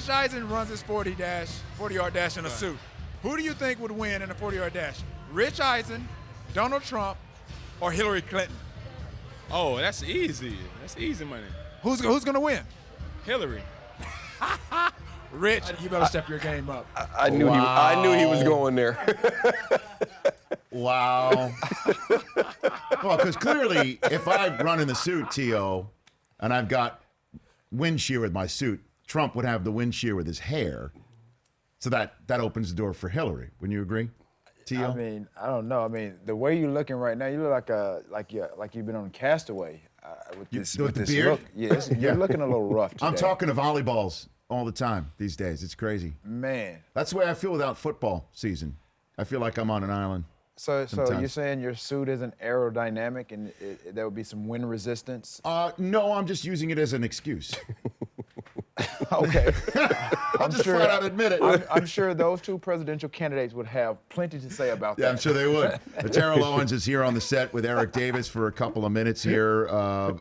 Rich Eisen runs his 40-yard dash in a suit. Who do you think would win in a 40-yard dash? Rich Eisen, Donald Trump, or Hillary Clinton? Oh, that's easy. That's easy money. Who's going to win? Hillary. Rich, you better step your game up. I knew he was going there. Wow. Well, because clearly, if I run in the suit, T.O., and I've got wind shear with my suit, Trump would have the wind shear with his hair. So that opens the door for Hillary. Wouldn't you agree, T.O.? I mean, I don't know. I mean, the way you're looking right now, you look like you've been on Castaway with this beard? look. Yeah, you're looking a little rough today. I'm talking to volleyballs all the time these days. It's crazy. Man. That's the way I feel without football season. I feel like I'm on an island. So sometimes. you're saying your suit isn't aerodynamic and there would be some wind resistance? No, I'm just using it as an excuse. Okay. I'll just flat out admit it. I'm sure those two presidential candidates would have plenty to say about that. Yeah, I'm sure they would. Terrell Owens is here on the set with Eric Davis for a couple of minutes here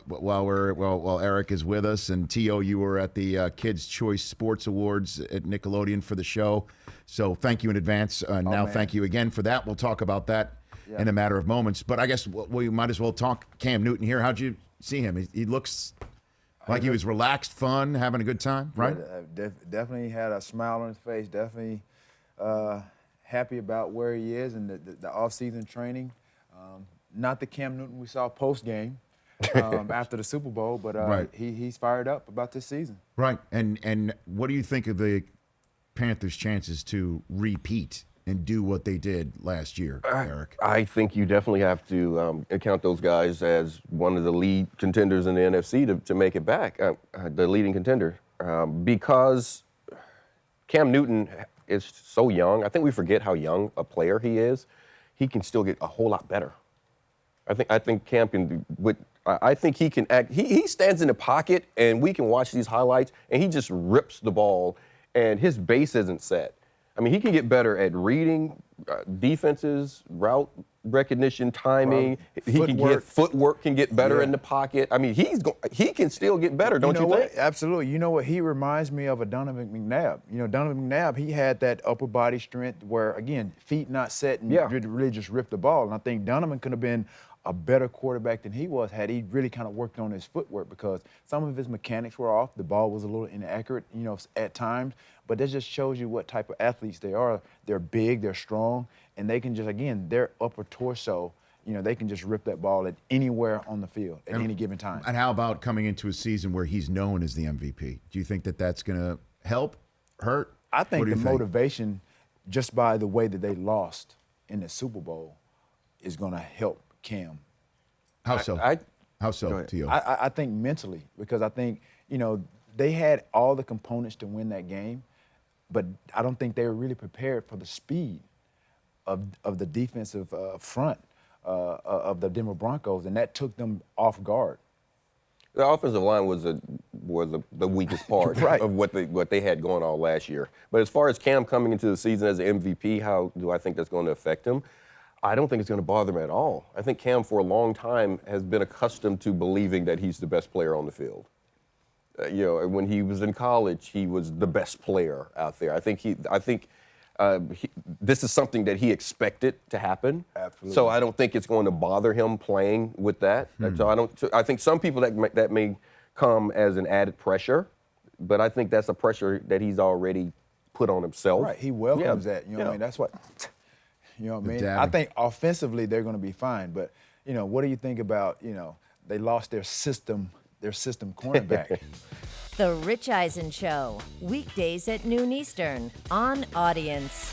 while Eric is with us. And T.O., you were at the Kids' Choice Sports Awards at Nickelodeon for the show. So thank you in advance. Thank you again for that. We'll talk about that in a matter of moments. But I guess we might as well talk Cam Newton here. How'd you see him? He looks like he was relaxed, fun, having a good time, right? Definitely had a smile on his face. Definitely happy about where he is and the off-season training. Not the Cam Newton we saw post-game after the Super Bowl, but he's fired up about this season. Right. And what do you think of the Panthers' chances to repeat and do what they did last year, Eric? I think you definitely have to count those guys as one of the lead contenders in the NFC to make it back, the leading contender, because Cam Newton is so young. I think we forget how young a player he is. He can still get a whole lot better. I think Cam can. I think he can act. He stands in the pocket, and we can watch these highlights, and he just rips the ball, and his base isn't set. I mean, he can get better at reading defenses, route recognition, timing. Footwork can get better in the pocket. I mean, he can still get better, don't you think? Absolutely. You know what? He reminds me of a Donovan McNabb. You know, Donovan McNabb, he had that upper body strength where, again, feet not set and really just ripped the ball. And I think Donovan could have been a better quarterback than he was had he really kind of worked on his footwork, because some of his mechanics were off. The ball was a little inaccurate, you know, at times. But that just shows you what type of athletes they are. They're big, they're strong, and they can just, again, their upper torso, you know, they can just rip that ball at anywhere on the field at any given time. And how about coming into a season where he's known as the MVP? Do you think that that's going to help, hurt? I think the motivation, just by the way that they lost in the Super Bowl, is going to help Cam. How so? How so, T.O.? I think mentally, because I think, you know, they had all the components to win that game, but I don't think they were really prepared for the speed of the defensive front of the Denver Broncos, and that took them off guard. The offensive line was the weakest part of what they had going on last year. But as far as Cam coming into the season as an MVP, how do I think that's going to affect him? I don't think it's going to bother him at all. I think Cam, for a long time, has been accustomed to believing that he's the best player on the field. You know, when he was in college, he was the best player out there. I think this is something that he expected to happen. Absolutely. So I don't think it's going to bother him playing with that. So I think some people that may come as an added pressure, but I think that's a pressure that he's already put on himself. Right. He welcomes that. You know what I mean? That's what. You know what I mean? I think offensively they're going to be fine, but you know, what do you think about, you know, they lost their system cornerback? The Rich Eisen Show, weekdays at noon Eastern on Audience.